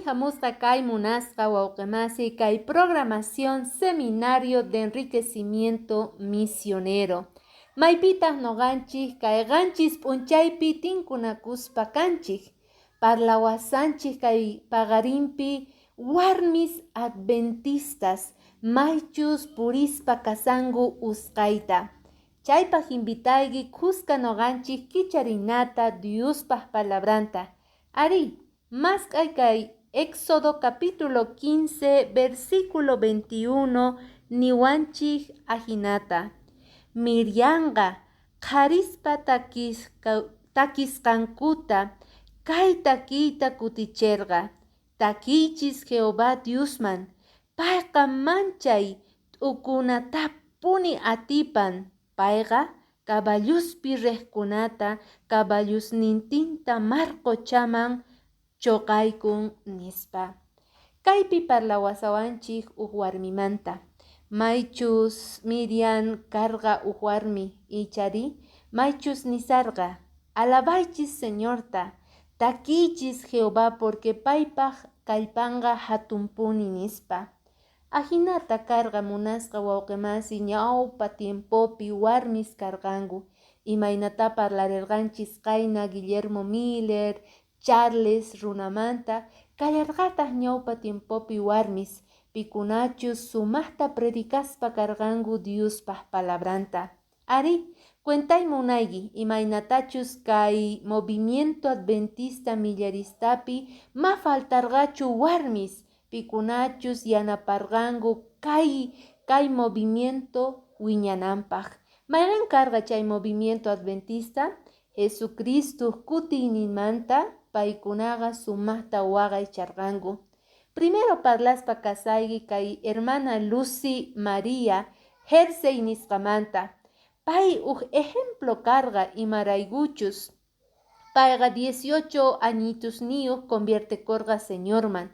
hamusqa kay munasqa wawqimasi kay programación seminario de enriquecimiento misionero. Maypitaq noqanchik kayqanchis p'unchaypi tinkunakuspa kanchik. Parlawasanchik kay paqarinpi warmis adventistas maychus purispa kasangu usqayta. Chaypaq invitayki kusqa noqanchik kicharinata Diospaq palabranta. Ari, masqay kay Éxodo capítulo 15 versículo 21 niwanchik ajinata. Miriamqa qarispa takisqankuta kay takiyta kuticherqa. Takichis Jehová Diosman, payqa manchay t'ukunatapuni atipan. Payqa caballuspi riqkunata caballusnintinta marqochaman choqaykun nispa. Kaypi parlawasawanchik warmimanta. Maychus Miriam karqa warmi ichari maychus nisarqa. Alabaychis Señorta, takichis Jehová porque paypaq kallpanqa hatunpuni nispa. Ajinata karqa munasqa wawqimasi ñawpa tiempopi warmis karqanku. Imaynata parlarirqanchis qayna Guillermo Miller, Charles runamanta kallarqataq ñawpa tiempopi warmis. Pikunachus sumaqta predikaspa karqanku Diospaq palabranta. Ari, cuentaymunayki imaynatachus kay movimiento adventista millaristapi ma faltarqachu warmis. Pikunachus yanaparqanku kay movimiento wiñananpaq. Mayqan karqa chay movimiento adventista? Jesucristo kutiynimanta paykunaqa sumaqta waqaycharqanku. Primero parlaspa kasayki kay hermana Lucy María Hersey nisqamanta. Pay ejemplo karqa imaraykuchus. Payqa 18 añitos niyuq conviertekorqa Señorman.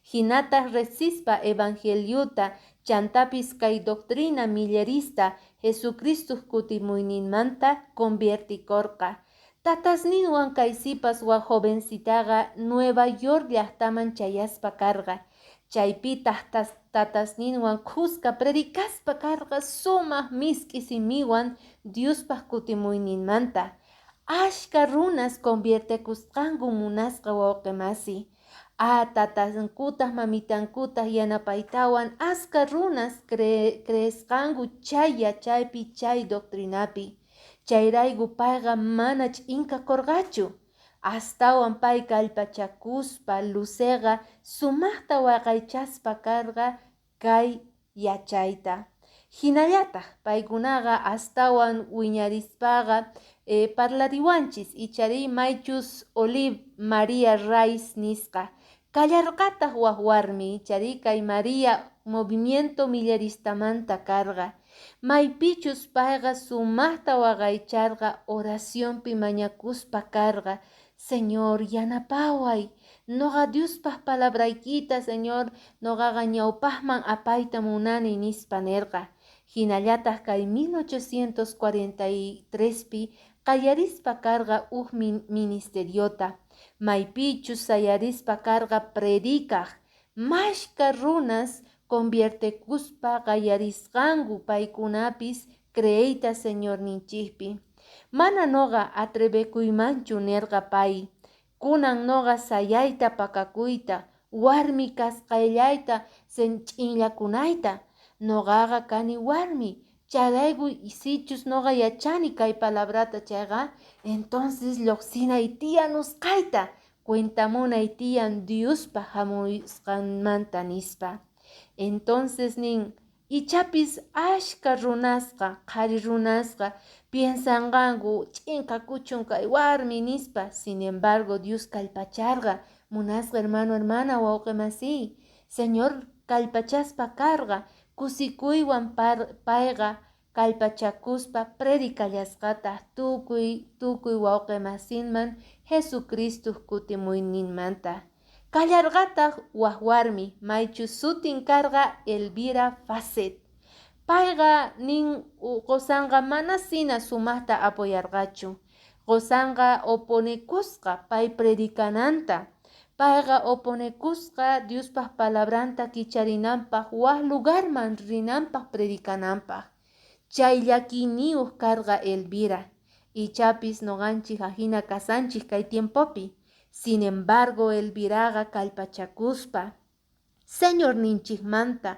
Hinata resispa evangeliota chantapis kay doctrina millarista Jesucristo kutimuyninmanta conviertikorqa. Tatasninwan kay sipas wa jovencitaqa Nueva York llaqtaman chayaspa karqa. Chaypitaq tatasninwan kusqa predikaspa karqa sumaq misk'isimiwan Diospaq kutimuyninmanta. Ashka runas conviertekusqanku munasqa wawqimasi. Tatankutaq mamitankutaq yanapaytawan aska runas creesqanku chay yachaypi chay doctrinapi. Chayrayku payqa manach inkakorqachu. Astawan pay kallpachakuspa luceqa sumaqta waqaychaspa karqa kay yachayta. Hinallataq paykunaqa astawan wiñarispaqa parlariwanchis ichari maychus Olive María Reyes nisqa. Kallarqataq waq warmi ichari kay María movimiento millaristamanta karqa. Maypichus payqa sumaqta waqaycharqa oraciónpi mañakuspa karqa. Señor, yanapaway, noqa Diospaq palabraykita, Señor, noqaqa ñawpaqman apayta munani nispa nerqa. Hinallataq kay 1843pi qallarispa karqa ministeriota. Maypichus sayarispa karqa predikaq. Mashka runas conviertekuspa qallarisqanku paykunapis creeyta Señor ninchikpi. Mana noqa atrebekuymanchu nerqa pay. Kunan noqa sayayta pakakuyta, warmi kasqayllayta ch'inllakunayta. Noqaqa kani warmi. Charayku sichus noqa yachani kay palabrata chayqa, entonces lluqsinay tiyan usqayta, cuentamunay tiyan Diospaq hamuysqanmanta nispa. Entonces nin ichapis ashka runasqa, qhari runasqa, piensanqanku ch'inqakuchun kay warmi nispa. Sin embargo, Dios kallpacharqa, munasqa hermana wawqimasi, Señor kallpachaspa karqa, kusikuywan payqa kallpachakuspa predikallasqata tukuy wawqimasinman Jesucristo kutimuyninmanta. Kallarqataq waq warmi maychus sutin karqa Elvira Facet. Payqa nin qosanqa mana sina sumaqta apoyarqachu. Qosanqa oponikusqa pay predikananta. payqa oponekusqa Diospaq palabranta kicharinanpaq waq lugarman rinanpaq predikananpaq. Chay llakiniyuq karqa Elvira, ichapis noqanchik hina kasanchik kay tiempopi. Sin embargo, Elviraqa kallpachakuspa, Señor ninchikmanta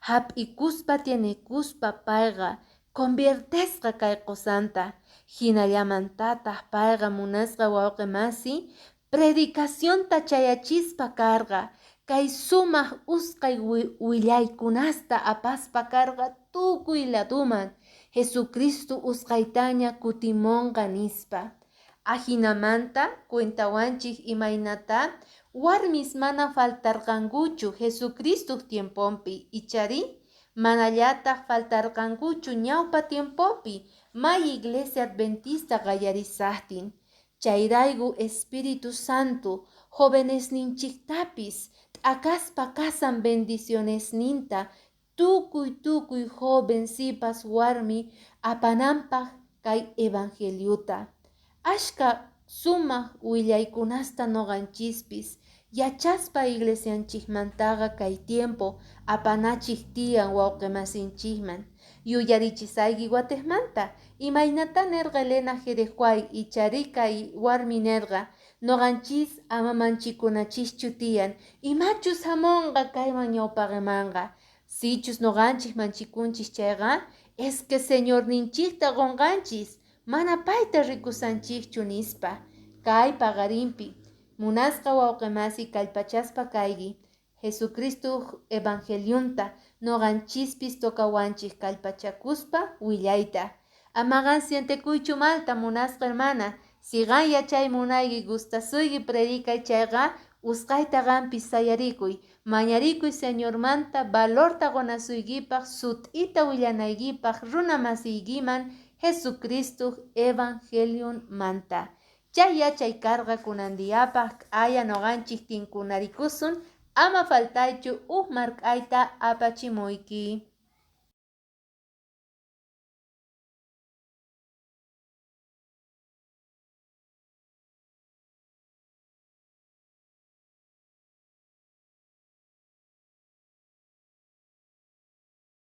hap'ikuspa tienekuspa payqa conviertesqa kay qusanta. Hinallamantataq payqa munasqa wawqi masi predicacionta chayachispa karqa, kay sumaq usqay willaykunasta apaspa karqa tukuy laduman Jesucristo usqaytaña kutimonqa nispa. Ajinamanta cuentawanchik imaynata warmis mana faltarqankuchu Jesucristo tiempompi ichari manallataq faltarqankuchu ñawpa tiempopi may iglesia adventista qallarisaqtin. Chayrayku Espíritu Santo jovenesninchiktapis t'akaspa kasan bendicionesninta tukuy jovencipas warmi apananpaq kay evangeliota. Ashka sumaq willaykunasta noqanchispis yachaspa iglesianchikmantaqa kay tiempo apanachik tiyan wawqi masinchikman. Yuyarichisayki watejmanta imaynata nerqa Elena Jerezcuay icharika warmi nerqa noqanchis amamanchikunachischu tiyan imachus hamonqa kayman ñawpaqmanqa. Sichus noqanchik manchikunchis chayqa es que Señor ninchikta qonqanchis mana payta rikusanchikchu nispa. Kay paqarinpi munasqa wawqi masi kallpachaspa kayki Jesucristo evangelionta noqanchispis tokawanchik kallpachakuspa willayta. Amaqan sientekuychu malta munasqa hermana, siqan yachay munayki gustasuyki predikay chayqa usqayta qampis sayarikuy, mañarikuy Señormanta valorta qonasuykipaq sut'ita willanaykipaq runa masiykiman Jesucristo evangelion manta. Chay yachay karqa kunandiyapaq aya noqanchik tinkunarikusun ama faltaychu mark'ayta apachimuyki.